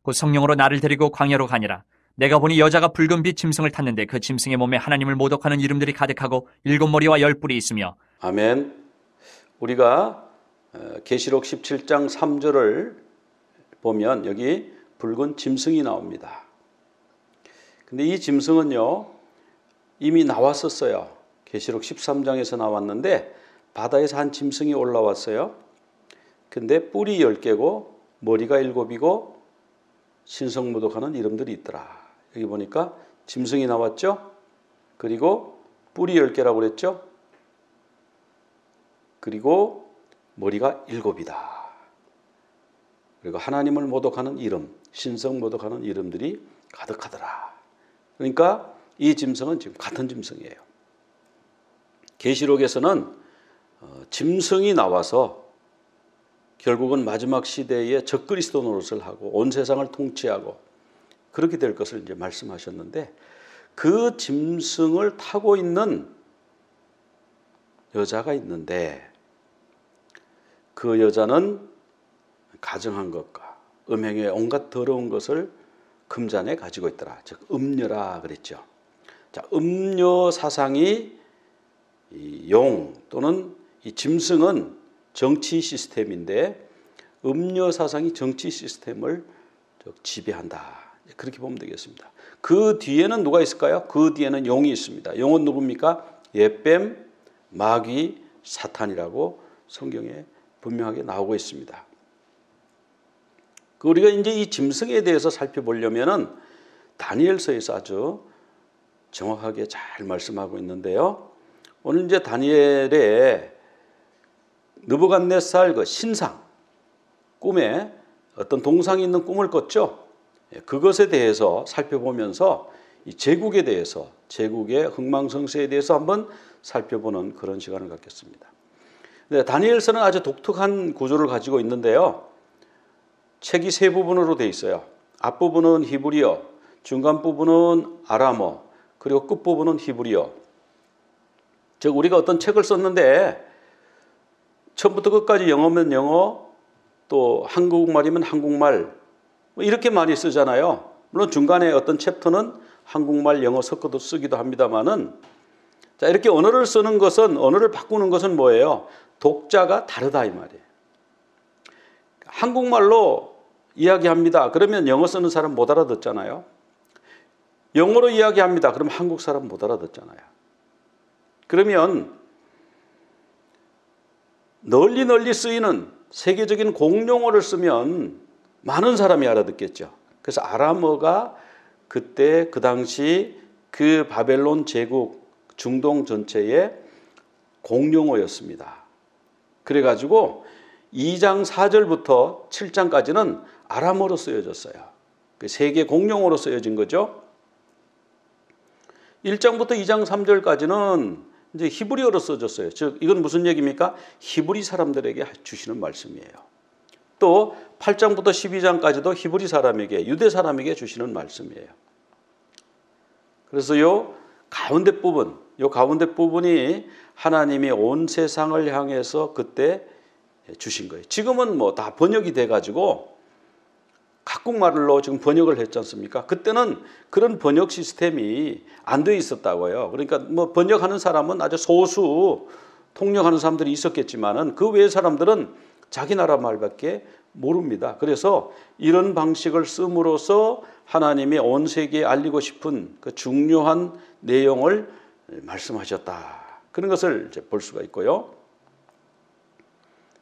곧 성령으로 나를 데리고 광야로 가니라. 내가 보니 여자가 붉은 빛 짐승을 탔는데 그 짐승의 몸에 하나님을 모독하는 이름들이 가득하고 7머리와 10뿔이 있으며. 아멘. 우리가 계시록 17장 3절을 보면 여기 붉은 짐승이 나옵니다. 근데 이 짐승은요 이미 나왔었어요. 계시록 13장에서 나왔는데 바다에서 한 짐승이 올라왔어요. 근데 뿔이 10개고 머리가 7이고 신성모독하는 이름들이 있더라. 여기 보니까 짐승이 나왔죠. 그리고 뿔이 10개라고 그랬죠. 그리고 머리가 7이다. 그리고 하나님을 모독하는 이름, 신성 모독하는 이름들이 가득하더라. 그러니까 이 짐승은 지금 같은 짐승이에요. 계시록에서는 짐승이 나와서 결국은 마지막 시대에 적그리스도 노릇을 하고 온 세상을 통치하고 그렇게 될 것을 이제 말씀하셨는데, 그 짐승을 타고 있는 여자가 있는데 그 여자는 가증한 것과 음행의 온갖 더러운 것을 금잔에 가지고 있더라. 즉 음녀라 그랬죠. 자, 음녀 사상이 이 용 또는 이 짐승은 정치 시스템인데 음녀 사상이 정치 시스템을 지배한다. 그렇게 보면 되겠습니다. 그 뒤에는 누가 있을까요? 그 뒤에는 용이 있습니다. 용은 누굽니까? 옓뱀, 마귀, 사탄이라고 성경에 분명하게 나오고 있습니다. 우리가 이제 이 짐승에 대해서 살펴보려면은 다니엘서에서 아주 정확하게 잘 말씀하고 있는데요. 오늘 이제 다니엘의 느부갓네살 그 신상, 꿈에 어떤 동상이 있는 꿈을 꿨죠. 그것에 대해서 살펴보면서 이 제국에 대해서, 제국의 흥망성쇠에 대해서 한번 살펴보는 그런 시간을 갖겠습니다. 네, 다니엘서는 아주 독특한 구조를 가지고 있는데요. 책이 세 부분으로 되어 있어요. 앞부분은 히브리어, 중간 부분은 아람어, 그리고 끝부분은 히브리어. 즉 우리가 어떤 책을 썼는데 처음부터 끝까지 영어면 영어, 또 한국말이면 한국말, 이렇게 많이 쓰잖아요. 물론 중간에 어떤 챕터는 한국말, 영어 섞어도 쓰기도 합니다만은, 자, 이렇게 언어를 쓰는 것은, 언어를 바꾸는 것은 뭐예요? 독자가 다르다 이 말이에요. 한국말로 이야기합니다. 그러면 영어 쓰는 사람 못 알아듣잖아요. 영어로 이야기합니다. 그러면 한국 사람 못 알아듣잖아요. 그러면 널리 쓰이는 세계적인 공용어를 쓰면 많은 사람이 알아듣겠죠. 그래서 아람어가 그때 그 당시 그 바벨론 제국 중동 전체의 공용어였습니다. 그래가지고 2장 4절부터 7장까지는 아람어로 쓰여졌어요. 그 세계 공용어로 쓰여진 거죠. 1장부터 2장 3절까지는 이제 히브리어로 써졌어요. 즉 이건 무슨 얘기입니까? 히브리 사람들에게 주시는 말씀이에요. 또 8장부터 12장까지도 히브리 사람에게, 유대 사람에게 주시는 말씀이에요. 그래서 요 가운데 부분이 하나님이 온 세상을 향해서 그때 주신 거예요. 지금은 뭐 다 번역이 돼가지고 각국 말로 지금 번역을 했지 않습니까? 그때는 그런 번역 시스템이 안 돼 있었다고요. 그러니까 뭐 번역하는 사람은 아주 소수 통역하는 사람들이 있었겠지만은 그 외의 사람들은 자기 나라 말밖에 모릅니다. 그래서 이런 방식을 씀으로써 하나님이 온 세계에 알리고 싶은 그 중요한 내용을 말씀하셨다. 그런 것을 이제 볼 수가 있고요.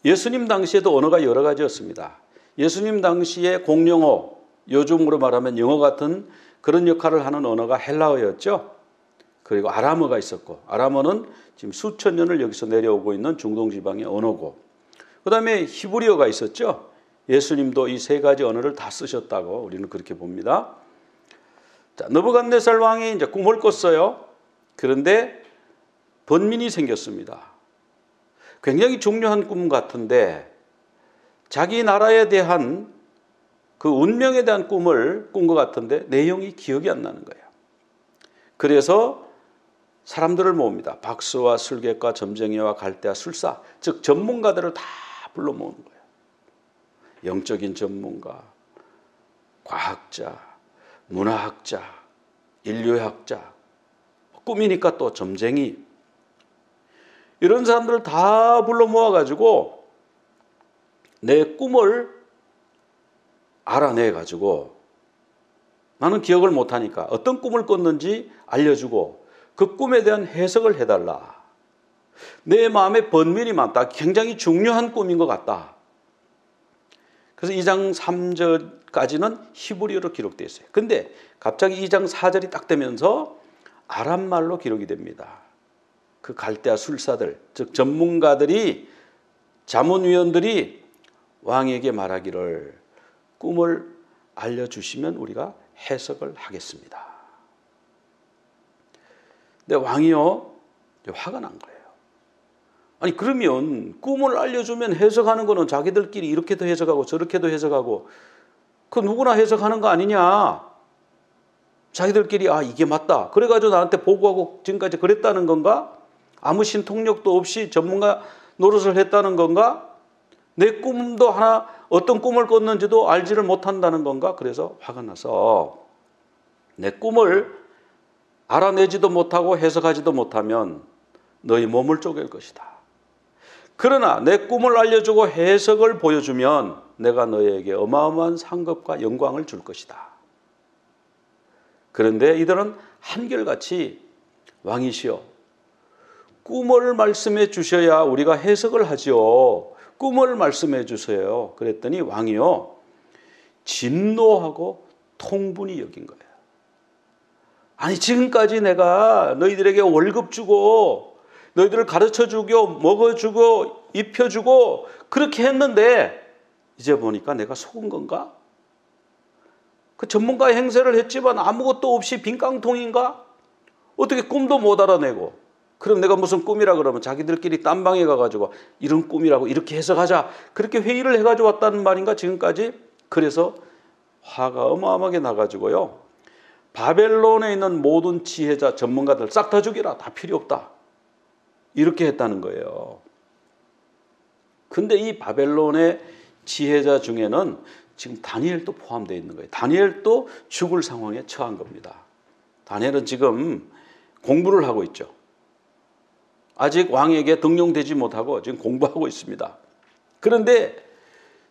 예수님 당시에도 언어가 여러 가지였습니다. 예수님 당시에 공용어, 요즘으로 말하면 영어 같은 그런 역할을 하는 언어가 헬라어였죠. 그리고 아람어가 있었고, 아람어는 지금 수천 년을 여기서 내려오고 있는 중동 지방의 언어고, 그 다음에 히브리어가 있었죠. 예수님도 이 세 가지 언어를 다 쓰셨다고 우리는 그렇게 봅니다. 자, 느부갓네살 왕이 이제 꿈을 꿨어요. 그런데 번민이 생겼습니다. 굉장히 중요한 꿈 같은데 자기 나라에 대한 그 운명에 대한 꿈을 꾼 것 같은데 내용이 기억이 안 나는 거예요. 그래서 사람들을 모읍니다. 박수와 술객과 점쟁이와 갈대와 술사, 즉 전문가들을 다 불러 모으는 거예요. 영적인 전문가, 과학자, 문화학자, 인류학자, 꿈이니까 또 점쟁이, 이런 사람들을 다 불러 모아가지고 내 꿈을 알아내가지고, 나는 기억을 못하니까 어떤 꿈을 꿨는지 알려주고 그 꿈에 대한 해석을 해달라. 내 마음에 번민이 많다. 굉장히 중요한 꿈인 것 같다. 그래서 2장 3절까지는 히브리어로 기록되어 있어요. 근데 갑자기 2장 4절이 딱 되면서 아람말로 기록이 됩니다. 그 갈대아 술사들, 즉 전문가들이, 자문위원들이 왕에게 말하기를 꿈을 알려주시면 우리가 해석을 하겠습니다. 근데 왕이요, 화가 난 거예요. 아니 그러면 꿈을 알려주면 해석하는 거는 자기들끼리 이렇게도 해석하고 저렇게도 해석하고 그 누구나 해석하는 거 아니냐. 자기들끼리 이게 맞다. 그래가지고 나한테 보고하고 지금까지 그랬다는 건가? 아무 신통력도 없이 전문가 노릇을 했다는 건가? 내 꿈도 하나 어떤 꿈을 꿨는지도 알지를 못한다는 건가? 그래서 화가 나서 내 꿈을 알아내지도 못하고 해석하지도 못하면 너희 몸을 쪼갤 것이다. 그러나 내 꿈을 알려주고 해석을 보여주면 내가 너희에게 어마어마한 상급과 영광을 줄 것이다. 그런데 이들은 한결같이 왕이시여, 꿈을 말씀해 주셔야 우리가 해석을 하지요. 꿈을 말씀해 주세요. 그랬더니 왕이요, 진노하고 통분이 여긴 거예요. 아니 지금까지 내가 너희들에게 월급 주고 너희들을 가르쳐주고 먹어주고 입혀주고 그렇게 했는데 이제 보니까 내가 속은 건가? 그 전문가의 행세를 했지만 아무것도 없이 빈 깡통인가? 어떻게 꿈도 못 알아내고, 그럼 내가 무슨 꿈이라 그러면 자기들끼리 딴방에 가가지고 이런 꿈이라고 이렇게 해석하자, 그렇게 회의를 해가지고 왔다는 말인가 지금까지? 그래서 화가 어마어마하게 나가지고요, 바벨론에 있는 모든 지혜자 전문가들 싹 다 죽이라. 다 필요 없다. 이렇게 했다는 거예요. 근데 이 바벨론의 지혜자 중에는 지금 다니엘도 포함되어 있는 거예요. 다니엘도 죽을 상황에 처한 겁니다. 다니엘은 지금 공부를 하고 있죠. 아직 왕에게 등용되지 못하고 지금 공부하고 있습니다. 그런데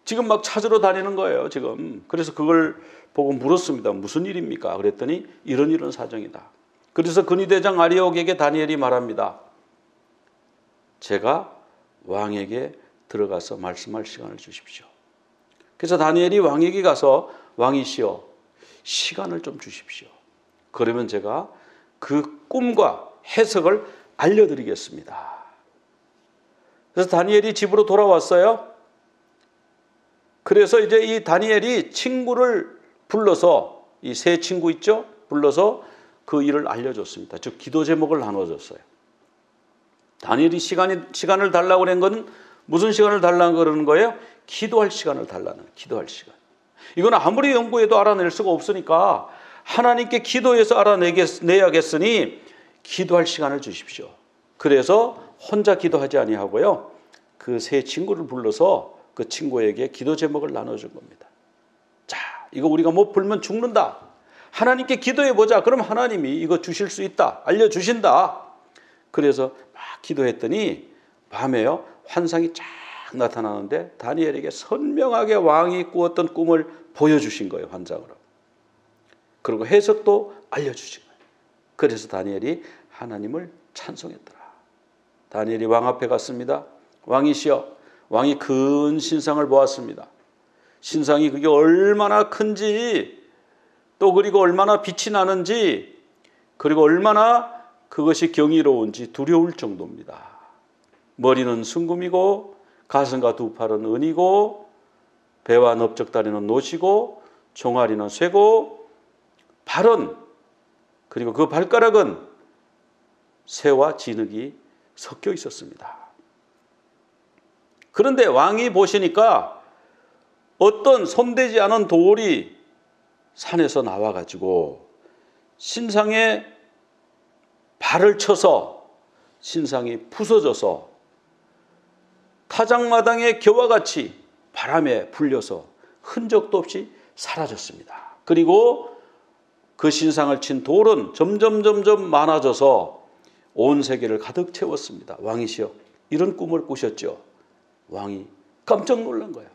지금 막 찾으러 다니는 거예요, 지금. 그래서 그걸 보고 물었습니다. 무슨 일입니까? 그랬더니 이런 사정이다. 그래서 근위대장 아리옥에게 다니엘이 말합니다. 제가 왕에게 들어가서 말씀할 시간을 주십시오. 그래서 다니엘이 왕에게 가서 왕이시여 시간을 좀 주십시오. 그러면 제가 그 꿈과 해석을 알려드리겠습니다. 그래서 다니엘이 집으로 돌아왔어요. 그래서 이제 이 다니엘이 친구를 불러서 이 세 친구 있죠? 불러서 그 일을 알려줬습니다. 즉 기도 제목을 나눠줬어요. 다니엘이 시간을 달라고 그런 건 무슨 시간을 달라고 그러는 거예요? 기도할 시간을 달라는 기도할 시간. 이건 아무리 연구해도 알아낼 수가 없으니까 하나님께 기도해서 알아내야겠으니 기도할 시간을 주십시오. 그래서 혼자 기도하지 아니하고요. 그 세 친구를 불러서 그 친구에게 기도 제목을 나눠준 겁니다. 자, 이거 우리가 못 풀면 죽는다. 하나님께 기도해보자. 그럼 하나님이 이거 주실 수 있다. 알려주신다. 그래서 막 기도했더니 밤에요. 환상이 쫙 나타나는데 다니엘에게 선명하게 왕이 꾸었던 꿈을 보여주신 거예요. 환상으로. 그리고 해석도 알려주신 거예요. 그래서 다니엘이 하나님을 찬송했더라. 다니엘이 왕 앞에 갔습니다. 왕이시여, 왕이 큰 신상을 보았습니다. 신상이 그게 얼마나 큰지, 또 그리고 얼마나 빛이 나는지, 그리고 얼마나 그것이 경이로운지 두려울 정도입니다. 머리는 순금이고 가슴과 두 팔은 은이고 배와 넓적다리는 노시고 종아리는 쇠고 발은, 그리고 그 발가락은 새와 진흙이 섞여 있었습니다. 그런데 왕이 보시니까 어떤 손대지 않은 돌이 산에서 나와가지고 신상에 발을 쳐서 신상이 부서져서 타작마당의 겨와 같이 바람에 불려서 흔적도 없이 사라졌습니다. 그리고 그 신상을 친 돌은 점점 많아져서 온 세계를 가득 채웠습니다. 왕이시여, 이런 꿈을 꾸셨죠? 왕이 깜짝 놀란 거예요.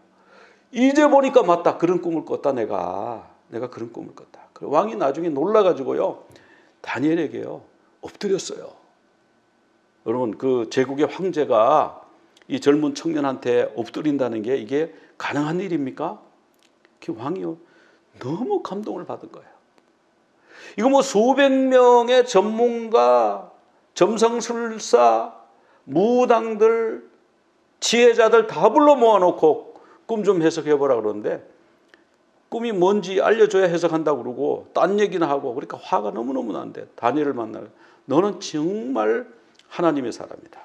이제 보니까 맞다. 그런 꿈을 꿨다. 내가 그런 꿈을 꿨다. 왕이 나중에 놀라가지고요, 다니엘에게요 엎드렸어요. 여러분, 그 제국의 황제가 이 젊은 청년한테 엎드린다는 게 이게 가능한 일입니까? 그 왕이요 너무 감동을 받은 거예요. 이거 뭐 수백 명의 전문가, 점성술사, 무당들, 지혜자들 다 불러 모아놓고 꿈 좀 해석해보라 그러는데 꿈이 뭔지 알려줘야 해석한다고 그러고 딴 얘기나 하고, 그러니까 화가 너무너무 난대. 다니엘을 만나면 너는 정말 하나님의 사람이다.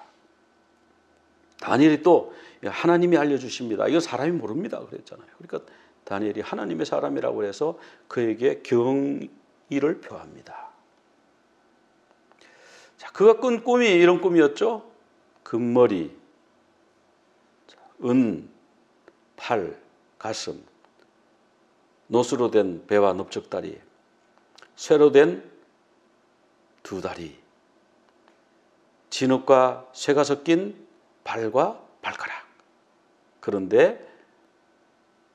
다니엘이 또 하나님이 알려주십니다. 이건 사람이 모릅니다 그랬잖아요. 그러니까 다니엘이 하나님의 사람이라고 해서 그에게 경의를 표합니다. 자, 그가 꾼 꿈이 이런 꿈이었죠. 금머리, 은, 팔, 가슴, 노수로 된 배와 넓적다리, 쇠로 된 두 다리, 진흙과 쇠가 섞인 발과 발가락. 그런데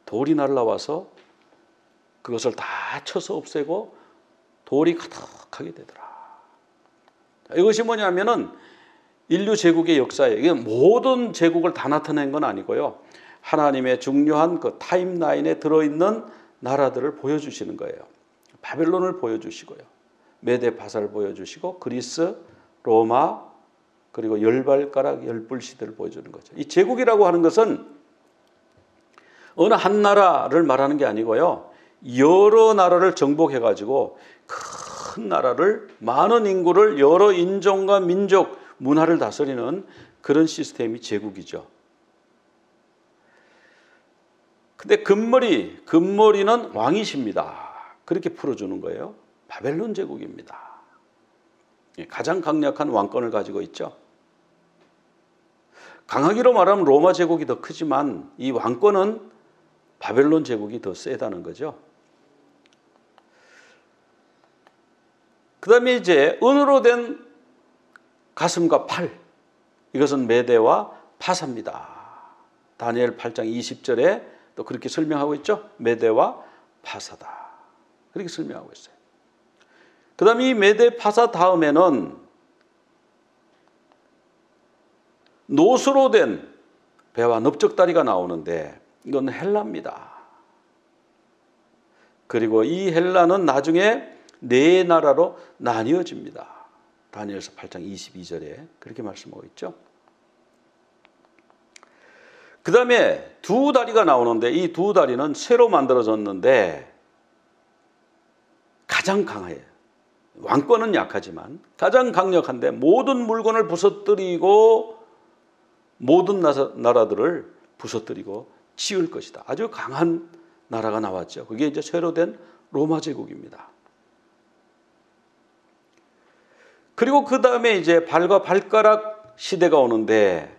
돌이 날라와서 그것을 다 쳐서 없애고 돌이 가득하게 되더라. 이것이 뭐냐면은 인류 제국의 역사에, 이게 모든 제국을 다 나타낸 건 아니고요, 하나님의 중요한 그 타임라인에 들어있는 나라들을 보여주시는 거예요. 바벨론을 보여주시고요, 메데 바사를 보여주시고, 그리스, 로마, 그리고 열발가락 열불 시대를 보여주는 거죠. 이 제국이라고 하는 것은 어느 한 나라를 말하는 게 아니고요, 여러 나라를 정복해가지고 큰 나라를, 많은 인구를, 여러 인종과 민족, 문화를 다스리는 그런 시스템이 제국이죠. 근데 금머리는 왕이십니다. 그렇게 풀어주는 거예요. 바벨론 제국입니다. 가장 강력한 왕권을 가지고 있죠. 강하기로 말하면 로마 제국이 더 크지만 이 왕권은 바벨론 제국이 더 세다는 거죠. 그 다음에 이제 은으로 된 가슴과 팔, 이것은 메대와 파사입니다. 다니엘 8장 20절에 또 그렇게 설명하고 있죠. 메대와 파사다. 그렇게 설명하고 있어요. 그 다음에 이 메대 파사 다음에는 노수로 된 배와 넓적다리가 나오는데 이건 헬라입니다. 그리고 이 헬라는 나중에 네 나라로 나뉘어집니다. 다니엘서 8장 22절에 그렇게 말씀하고 있죠. 그 다음에 두 다리가 나오는데 이 두 다리는 새로 만들어졌는데 가장 강해요. 왕권은 약하지만 가장 강력한데 모든 물건을 부서뜨리고 모든 나라들을 부서뜨리고 치울 것이다. 아주 강한 나라가 나왔죠. 그게 이제 새로 된 로마 제국입니다. 그리고 그 다음에 이제 발과 발가락 시대가 오는데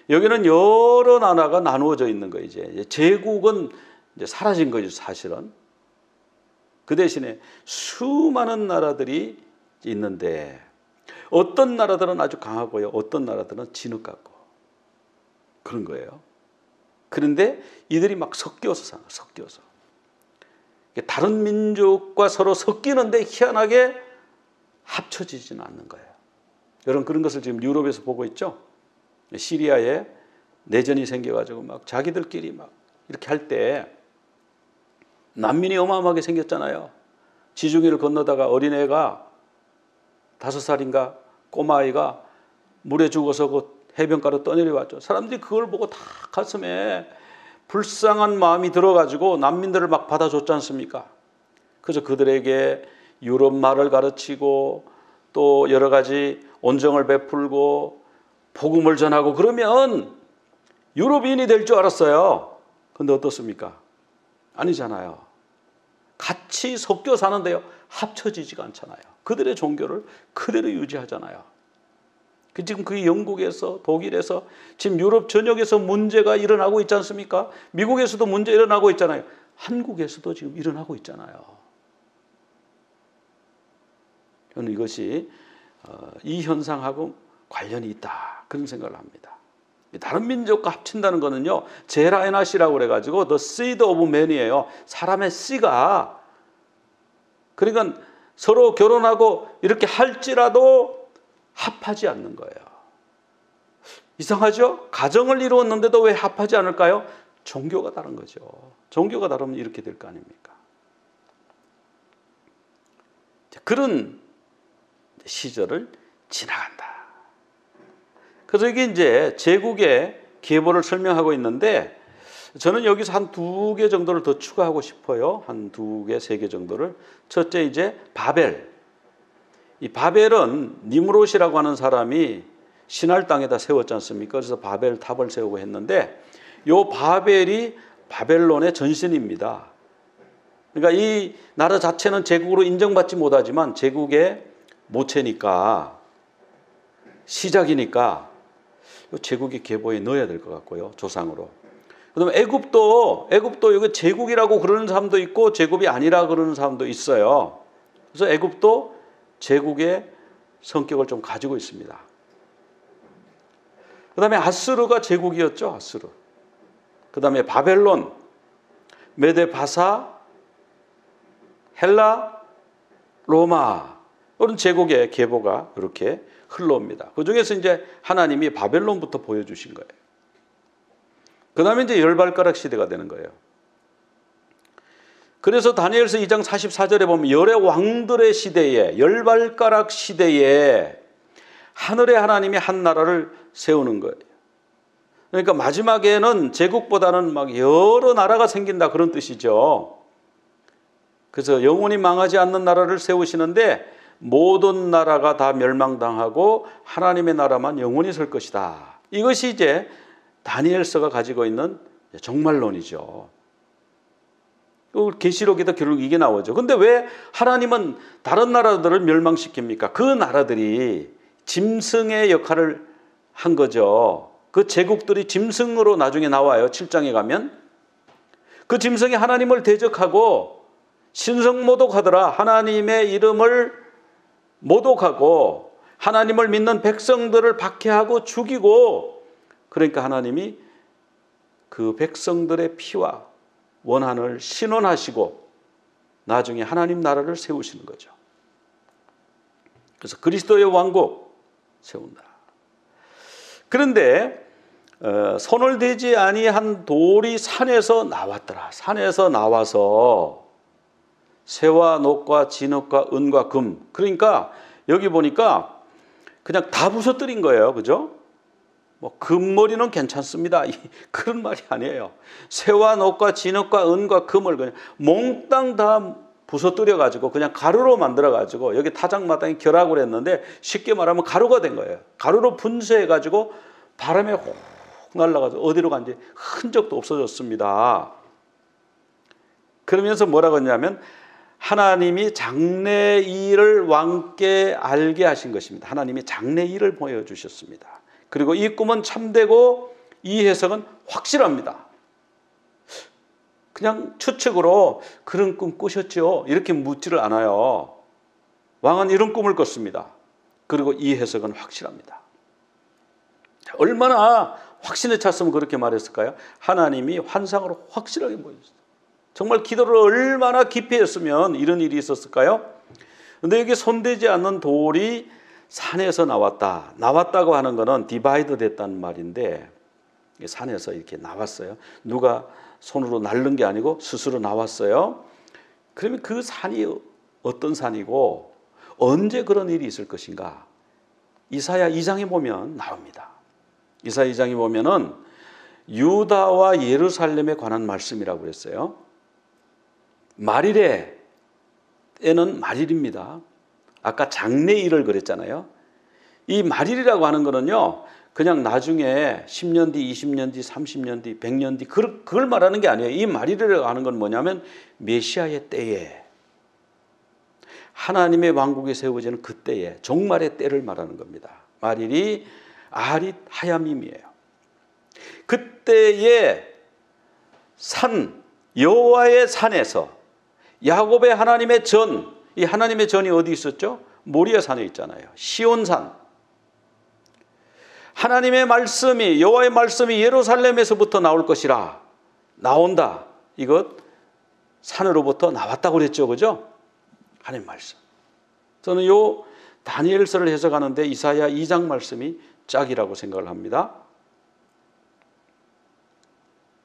여기는 여러 나라가 나누어져 있는 거예요. 이제 제국은 이제 사라진 거죠, 사실은. 그 대신에 수많은 나라들이 있는데 어떤 나라들은 아주 강하고요, 어떤 나라들은 진흙 같고 그런 거예요. 그런데 이들이 막 섞여서 살아, 섞여서. 다른 민족과 서로 섞이는데 희한하게 합쳐지지는 않는 거예요. 여러분 그런 것을 지금 유럽에서 보고 있죠. 시리아에 내전이 생겨가지고 막 자기들끼리 막 이렇게 할 때 난민이 어마어마하게 생겼잖아요. 지중해를 건너다가 어린애가 5살인가 꼬마아이가 물에 죽어서 그 해변가로 떠내려왔죠. 사람들이 그걸 보고 다 가슴에 불쌍한 마음이 들어가지고 난민들을 막 받아줬지 않습니까? 그래서 그들에게 유럽 말을 가르치고 또 여러 가지 온정을 베풀고 복음을 전하고 그러면 유럽인이 될 줄 알았어요. 그런데 어떻습니까? 아니잖아요. 같이 섞여 사는데요, 합쳐지지가 않잖아요. 그들의 종교를 그대로 유지하잖아요. 지금 그 영국에서, 독일에서, 지금 유럽 전역에서 문제가 일어나고 있지 않습니까? 미국에서도 문제 일어나고 있잖아요. 한국에서도 지금 일어나고 있잖아요. 저는 이것이 이 현상하고 관련이 있다, 그런 생각을 합니다. 다른 민족과 합친다는 거는요, 제라에나시라고 그래가지고 The seed of man이에요. 사람의 씨가. 그러니까 서로 결혼하고 이렇게 할지라도 합하지 않는 거예요. 이상하죠? 가정을 이루었는데도 왜 합하지 않을까요? 종교가 다른 거죠. 종교가 다르면 이렇게 될 거 아닙니까? 그런 시절을 지나간다. 그래서 이게 이제 제국의 계보를 설명하고 있는데 저는 여기서 한 2개 정도를 더 추가하고 싶어요. 한 2개, 3개 정도를. 첫째 이제 바벨. 이 바벨은 니므롯이라고 하는 사람이 신할 땅에다 세웠지 않습니까? 그래서 바벨 탑을 세우고 했는데 이 바벨이 바벨론의 전신입니다. 그러니까 이 나라 자체는 제국으로 인정받지 못하지만 제국의 모체니까, 시작이니까 제국의 계보에 넣어야 될 것 같고요, 조상으로. 그다음에 애굽도 이거 제국이라고 그러는 사람도 있고 제국이 아니라 그러는 사람도 있어요. 그래서 애굽도 제국의 성격을 좀 가지고 있습니다. 그다음에 아스르가 제국이었죠, 아스르. 그다음에 바벨론, 메데 바사, 헬라, 로마, 이런 제국의 계보가 이렇게 흘러옵니다. 그 중에서 이제 하나님이 바벨론부터 보여주신 거예요. 그 다음에 이제 열발가락 시대가 되는 거예요. 그래서 다니엘서 2장 44절에 보면 열의 왕들의 시대에, 열발가락 시대에 하늘의 하나님이 한 나라를 세우는 거예요. 그러니까 마지막에는 제국보다는 막 여러 나라가 생긴다, 그런 뜻이죠. 그래서 영원히 망하지 않는 나라를 세우시는데 모든 나라가 다 멸망당하고 하나님의 나라만 영원히 설 것이다. 이것이 이제 다니엘서가 가지고 있는 종말론이죠. 계시록에도 결국 이게 나오죠. 근데 왜 하나님은 다른 나라들을 멸망시킵니까? 그 나라들이 짐승의 역할을 한 거죠. 그 제국들이 짐승으로 나중에 나와요. 7장에 가면. 그 짐승이 하나님을 대적하고 신성모독하더라. 하나님의 이름을 모독하고 하나님을 믿는 백성들을 박해하고 죽이고, 그러니까 하나님이 그 백성들의 피와 원한을 신원하시고 나중에 하나님 나라를 세우시는 거죠. 그래서 그리스도의 왕국 세운다. 그런데 손을 대지 아니한 돌이 산에서 나왔더라. 산에서 나와서 새와 녹과 진흙과 은과 금, 그러니까 여기 보니까 그냥 다 부서뜨린 거예요. 그죠? 뭐 금머리는 괜찮습니다, 그런 말이 아니에요. 새와 녹과 진흙과 은과 금을 그냥 몽땅 다 부서뜨려 가지고 그냥 가루로 만들어 가지고, 여기 타작마당에 결합을 했는데 쉽게 말하면 가루가 된 거예요. 가루로 분쇄해 가지고 바람에 훅 날아가서 어디로 간지 흔적도 없어졌습니다. 그러면서 뭐라고 했냐면 하나님이 장래일을 왕께 알게 하신 것입니다. 하나님이 장래일을 보여주셨습니다. 그리고 이 꿈은 참되고 이 해석은 확실합니다. 그냥 추측으로 그런 꿈 꾸셨죠? 이렇게 묻지를 않아요. 왕은 이런 꿈을 꿨습니다. 그리고 이 해석은 확실합니다. 얼마나 확신에 찼으면 그렇게 말했을까요? 하나님이 환상으로 확실하게 보여줬어요. 정말 기도를 얼마나 깊이 했으면 이런 일이 있었을까요? 그런데 여기 손대지 않는 돌이 산에서 나왔다. 나왔다고 하는 것은 디바이드 됐다는 말인데, 산에서 이렇게 나왔어요. 누가 손으로 날른 게 아니고 스스로 나왔어요. 그러면 그 산이 어떤 산이고 언제 그런 일이 있을 것인가? 이사야 2장에 보면 나옵니다. 이사야 2장에 보면은 유다와 예루살렘에 관한 말씀이라고 그랬어요. 말일에, 때는 말일입니다. 아까 장래일을 그랬잖아요. 이 말일이라고 하는 거는요, 그냥 나중에 10년 뒤, 20년 뒤, 30년 뒤, 100년 뒤 그걸 말하는 게 아니에요. 이 말일이라고 하는 건 뭐냐면 메시아의 때에, 하나님의 왕국이 세워지는 그때에, 종말의 때를 말하는 겁니다. 말일이 아릿 하야밈이에요. 그때에 산, 여호와의 산에서 야곱의 하나님의 전, 이 하나님의 전이 어디 있었죠? 모리아 산에 있잖아요. 시온산. 하나님의 말씀이, 여호와의 말씀이 예루살렘에서부터 나올 것이라. 나온다. 이것 산으로부터 나왔다고 그랬죠. 그죠? 하나님 말씀. 저는 요 다니엘서를 해석하는데 이사야 2장 말씀이 짝이라고 생각을 합니다.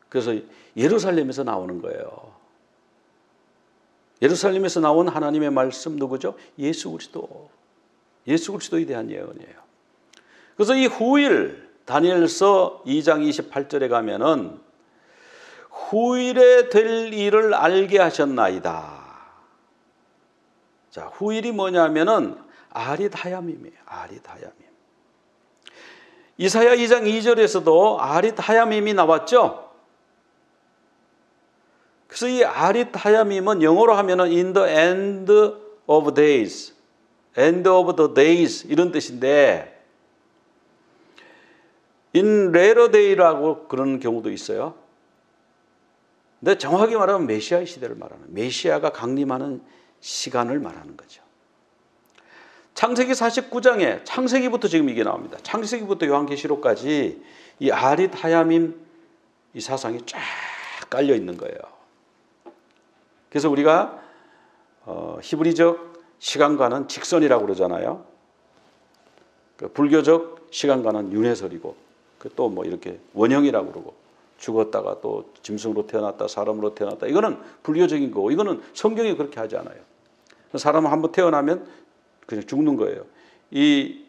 그래서 예루살렘에서 나오는 거예요. 예루살렘에서 나온 하나님의 말씀 누구죠? 예수 그리스도. 예수 그리스도에 대한 예언이에요. 그래서 이 후일, 다니엘서 2장 28절에 가면은 후일에 될 일을 알게 하셨나이다. 자, 후일이 뭐냐면은 아릿 하야밈이에요. 아릿 하야밈. 이사야 2장 2절에서도 아릿 하야밈이 나왔죠. 그래서 이 아릿 하야밈은 영어로 하면은 in the end of days, end of the days 이런 뜻인데, in later day라고 그런 경우도 있어요. 근데 정확히 말하면 메시아의 시대를 말하는, 메시아가 강림하는 시간을 말하는 거죠. 창세기 49장에, 창세기부터 지금 이게 나옵니다. 창세기부터 요한계시록까지 이 아릿 하야밈 이 사상이 쫙 깔려 있는 거예요. 그래서 우리가 히브리적 시간과는 직선이라고 그러잖아요. 불교적 시간과는 윤회설이고, 또 뭐 이렇게 원형이라고 그러고, 죽었다가 또 짐승으로 태어났다, 사람으로 태어났다, 이거는 불교적인 거고, 이거는 성경이 그렇게 하지 않아요. 사람은 한번 태어나면 그냥 죽는 거예요. 이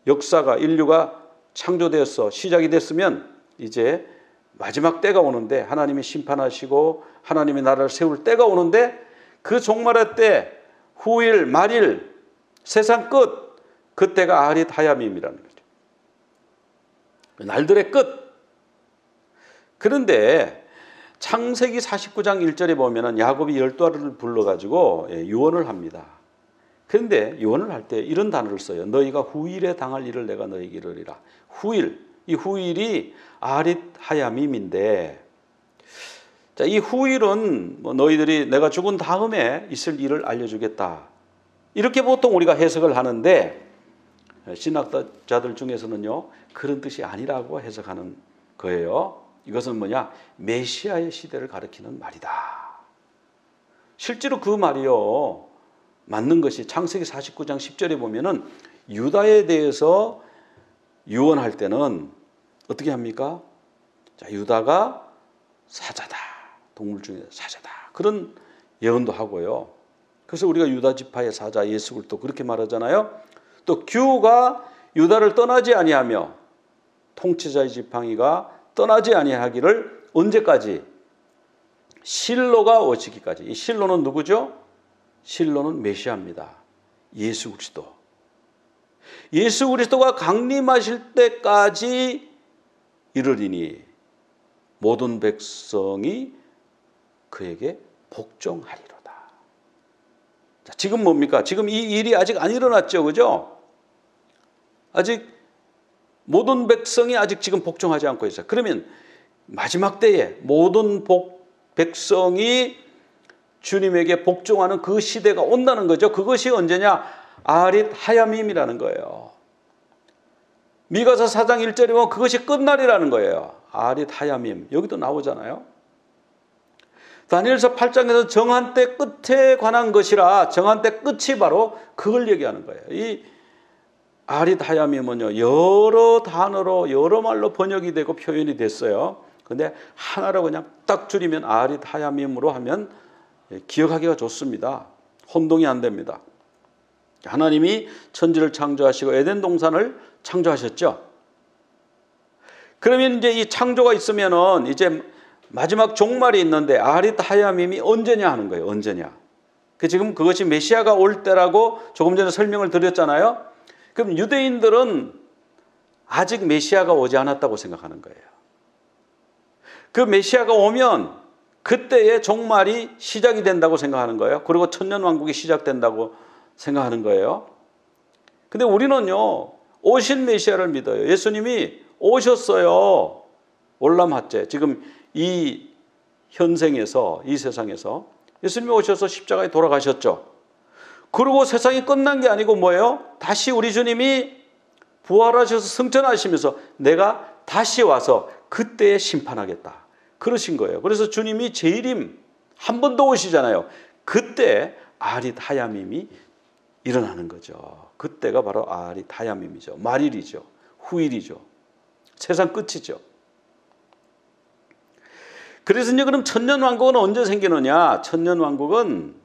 역사가, 인류가 창조되었어, 시작이 됐으면 이제 마지막 때가 오는데, 하나님이 심판하시고 하나님의 나라를 세울 때가 오는데, 그 종말의 때, 후일, 말일, 세상 끝, 그때가 아릿 하야밈이라는 거죠. 날들의 끝. 그런데 창세기 49장 1절에 보면은 야곱이 12아들을 불러가지고 유언을 합니다. 그런데 유언을 할 때 이런 단어를 써요. 너희가 후일에 당할 일을 내가 너희에게 이르리라. 후일, 이 후일이 아릿 하야밈인데, 자, 이 후일은 뭐 너희들이 내가 죽은 다음에 있을 일을 알려주겠다, 이렇게 보통 우리가 해석을 하는데, 신학자들 중에서는요, 그런 뜻이 아니라고 해석하는 거예요. 이것은 뭐냐? 메시아의 시대를 가리키는 말이다. 실제로 그 말이요, 맞는 것이 창세기 49장 10절에 보면은 유다에 대해서 유언할 때는 어떻게 합니까? 자, 유다가 사자다. 동물 중에 사자다. 그런 예언도 하고요. 그래서 우리가 유다 지파의 사자 예수 그리스도 그렇게 말하잖아요. 또 규가 유다를 떠나지 아니하며 통치자의 지팡이가 떠나지 아니하기를 언제까지? 실로가 오시기까지. 이 실로는 누구죠? 실로는 메시아입니다. 예수 그리스도. 예수 그리스도가 강림하실 때까지 이르리니 모든 백성이 그에게 복종하리로다. 자, 지금 뭡니까? 지금 이 일이 아직 안 일어났죠. 그죠? 아직 모든 백성이 아직 지금 복종하지 않고 있어요. 그러면 마지막 때에 모든 백성이 주님에게 복종하는 그 시대가 온다는 거죠. 그것이 언제냐? 아릿 하야밈이라는 거예요. 미가서 4장 1절에 보면 그것이 끝날이라는 거예요. 아릿 하야밈. 여기도 나오잖아요. 다니엘서 8장에서 정한 때 끝에 관한 것이라 정한 때 끝이 바로 그걸 얘기하는 거예요. 이 아릿 하야밈은요, 여러 단어로 여러 말로 번역이 되고 표현이 됐어요. 근데 하나로 그냥 딱 줄이면 아릿 하야밈으로 하면 기억하기가 좋습니다. 혼동이 안 됩니다. 하나님이 천지를 창조하시고 에덴 동산을 창조하셨죠. 그러면 이제 이 창조가 있으면은 이제 마지막 종말이 있는데 아릿 하야밈이 언제냐 하는 거예요. 언제냐. 지금 그것이 메시아가 올 때라고 조금 전에 설명을 드렸잖아요. 그럼 유대인들은 아직 메시아가 오지 않았다고 생각하는 거예요. 그 메시아가 오면 그때의 종말이 시작이 된다고 생각하는 거예요. 그리고 천년왕국이 시작된다고 생각하는 거예요. 근데 우리는요, 오신 메시아를 믿어요. 예수님이 오셨어요. 올람하째. 지금 이 현생에서, 이 세상에서 예수님이 오셔서 십자가에 돌아가셨죠. 그리고 세상이 끝난 게 아니고 뭐예요? 다시 우리 주님이 부활하셔서 승천하시면서 내가 다시 와서 그때에 심판하겠다. 그러신 거예요. 그래서 주님이 재림 한 번 더 오시잖아요. 그때 아릿 하야밈이 일어나는 거죠. 그때가 바로 아릿 하야밈이죠. 말일이죠. 후일이죠. 세상 끝이죠. 그래서 이제 그럼 천년왕국은 언제 생기느냐? 천년왕국은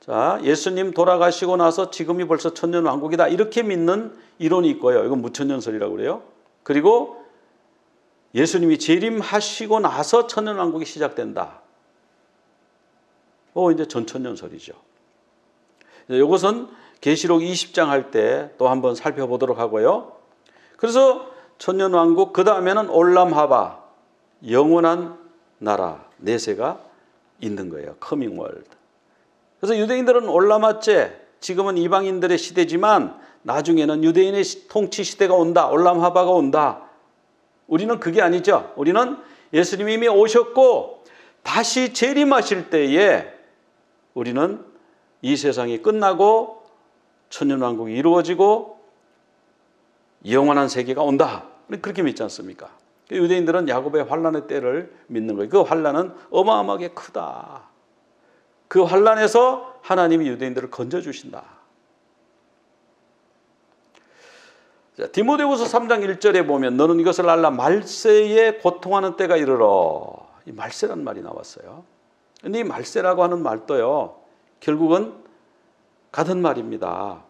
자, 예수님 돌아가시고 나서 지금이 벌써 천년왕국이다. 이렇게 믿는 이론이 있고요. 이건 무천년설이라고 그래요. 그리고 예수님이 재림하시고 나서 천년왕국이 시작된다. 이제 전천년설이죠. 이것은 계시록 20장 할 때 또 한번 살펴보도록 하고요. 그래서 천년왕국, 그 다음에는 올람하바, 영원한 나라, 내세가 있는 거예요. 커밍 월드. 그래서 유대인들은 올람하째, 지금은 이방인들의 시대지만 나중에는 유대인의 통치 시대가 온다. 올람하바가 온다. 우리는 그게 아니죠. 우리는 예수님이 이미 오셨고 다시 재림하실 때에 우리는 이 세상이 끝나고 천년왕국이 이루어지고 영원한 세계가 온다. 그렇게 믿지 않습니까? 유대인들은 야곱의 환란의 때를 믿는 거예요. 그 환란은 어마어마하게 크다. 그 환란에서 하나님이 유대인들을 건져주신다. 자, 디모데후서 3장 1절에 보면 너는 이것을 알라. 말세에 고통하는 때가 이르러. 이 말세라는 말이 나왔어요. 근데 이 말세라고 하는 말도요, 결국은 같은 말입니다.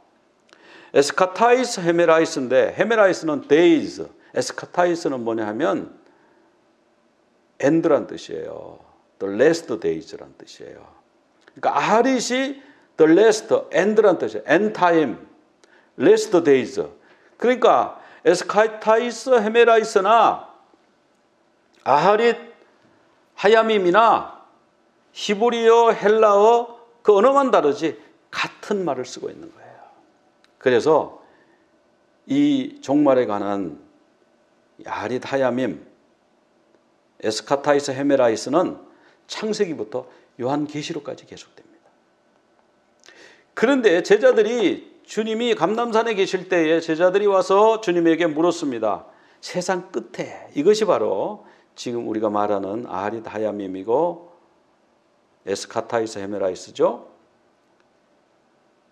에스카타이스 헤메라이스인데, 헤메라이스는 days, 에스카타이스는 뭐냐 하면 end란 뜻이에요. the last days란 뜻이에요. 그러니까 아하릿이 the last, end란 뜻이에요. end time, last days. 그러니까 에스카타이스 헤메라이스나 아하릿 하야밈이나 히브리어, 헬라어 그 언어만 다르지 같은 말을 쓰고 있는 거예요. 그래서 이 종말에 관한 아하릿 하야밈, 에스카타이스 헤메라이스는 창세기부터 요한계시록까지 계속됩니다. 그런데 제자들이 주님이 감람산에 계실 때에 제자들이 와서 주님에게 물었습니다. 세상 끝에, 이것이 바로 지금 우리가 말하는 아하릿 하야밈이고 에스카타이스 헤메라이스죠.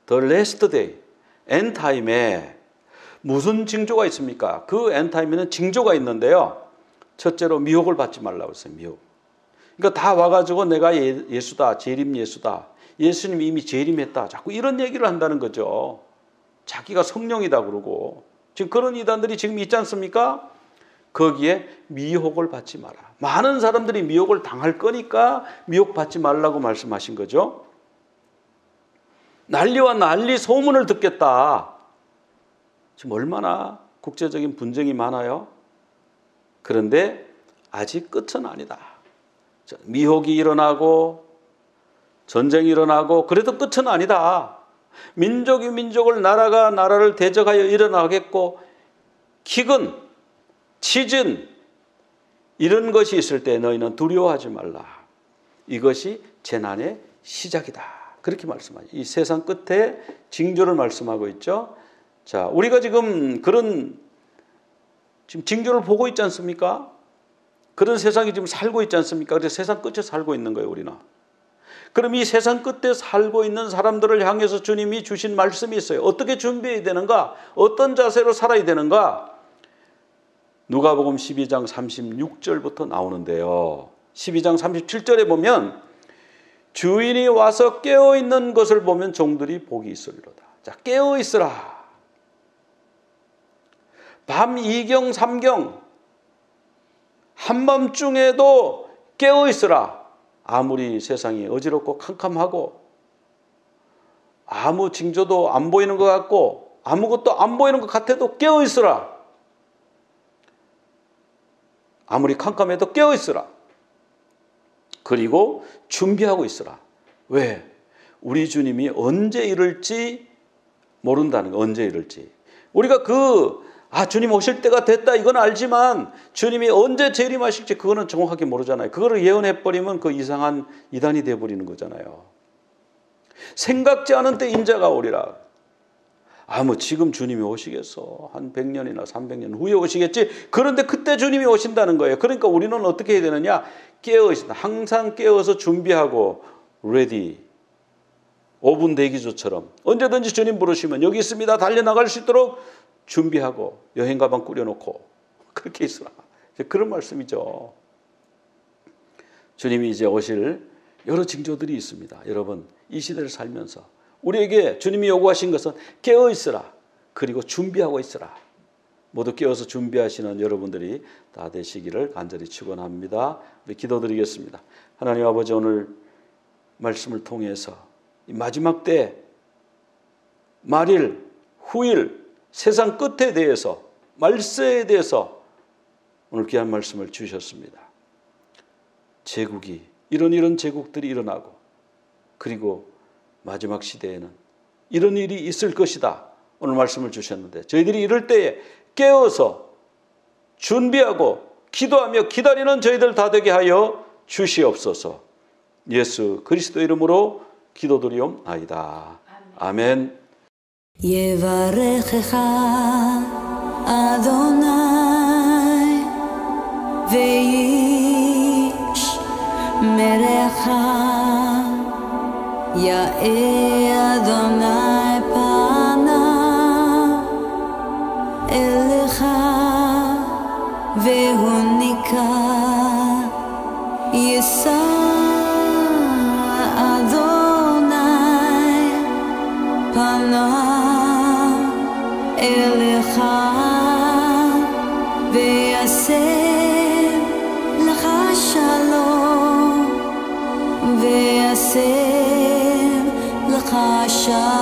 The last day, end time에 무슨 징조가 있습니까? 그 end time에는 징조가 있는데요. 첫째로 미혹을 받지 말라고 했어요. 미혹. 그러니까 다 와가지고 내가 예수다, 재림 예수다, 예수님이 이미 재림했다, 자꾸 이런 얘기를 한다는 거죠. 자기가 성령이다 그러고. 지금 그런 이단들이 지금 있지 않습니까? 거기에 미혹을 받지 마라. 많은 사람들이 미혹을 당할 거니까 미혹받지 말라고 말씀하신 거죠. 난리와 난리 소문을 듣겠다. 지금 얼마나 국제적인 분쟁이 많아요. 그런데 아직 끝은 아니다. 미혹이 일어나고 전쟁이 일어나고 그래도 끝은 아니다. 민족이 민족을, 나라가 나라를 대적하여 일어나겠고 기근, 치진 이런 것이 있을 때 너희는 두려워하지 말라. 이것이 재난의 시작이다. 그렇게 말씀하죠. 이 세상 끝에 징조를 말씀하고 있죠. 자, 우리가 지금 그런 지금 징조를 보고 있지 않습니까? 그런 세상이 지금 살고 있지 않습니까? 그래서 세상 끝에 살고 있는 거예요, 우리는. 그럼 이 세상 끝에 살고 있는 사람들을 향해서 주님이 주신 말씀이 있어요. 어떻게 준비해야 되는가? 어떤 자세로 살아야 되는가? 누가복음 12장 36절부터 나오는데요. 12장 37절에 보면 주인이 와서 깨어있는 것을 보면 종들이 복이 있으리로다. 자, 깨어있으라. 밤 2경 3경 한밤중에도 깨어있으라. 아무리 세상이 어지럽고 캄캄하고 아무 징조도 안 보이는 것 같고 아무것도 안 보이는 것 같아도 깨어있으라. 아무리 캄캄해도 깨어있으라. 그리고 준비하고 있으라. 왜? 우리 주님이 언제 이룰지 모른다는 거. 언제 이룰지. 우리가 주님 오실 때가 됐다 이건 알지만 주님이 언제 재림하실지 그거는 정확하게 모르잖아요. 그거를 예언해버리면 그 이상한 이단이 돼버리는 거잖아요. 생각지 않은 때 인자가 오리라. 지금 주님이 오시겠어. 한 100년이나 300년 후에 오시겠지. 그런데 그때 주님이 오신다는 거예요. 그러니까 우리는 어떻게 해야 되느냐? 깨어있다. 항상 깨어서 준비하고 ready. 5분 대기조처럼 언제든지 주님 부르시면 여기 있습니다. 달려나갈 수 있도록 준비하고 여행 가방 꾸려놓고 그렇게 있으라. 그런 말씀이죠. 주님이 이제 오실 여러 징조들이 있습니다. 여러분 이 시대를 살면서 우리에게 주님이 요구하신 것은 깨어있으라. 그리고 준비하고 있으라. 모두 깨어서 준비하시는 여러분들이 다 되시기를 간절히 축원합니다. 우리 기도드리겠습니다. 하나님 아버지, 오늘 말씀을 통해서 이 마지막 때 말일, 후일, 세상 끝에 대해서, 말세에 대해서 오늘 귀한 말씀을 주셨습니다. 제국이 이런 제국들이 일어나고 그리고 마지막 시대에는 이런 일이 있을 것이다. 오늘 말씀을 주셨는데 저희들이 이럴 때에 깨어서 준비하고 기도하며 기다리는 저희들 다 되게 하여 주시옵소서. 예수 그리스도 이름으로 기도드리옵나이다. 아멘. יברכך אדוני וישמרך יאה אדוני פניו אליך והוניקה יישא אדוני פניו אליך ויעשה לך שלום ויעשה לך שלום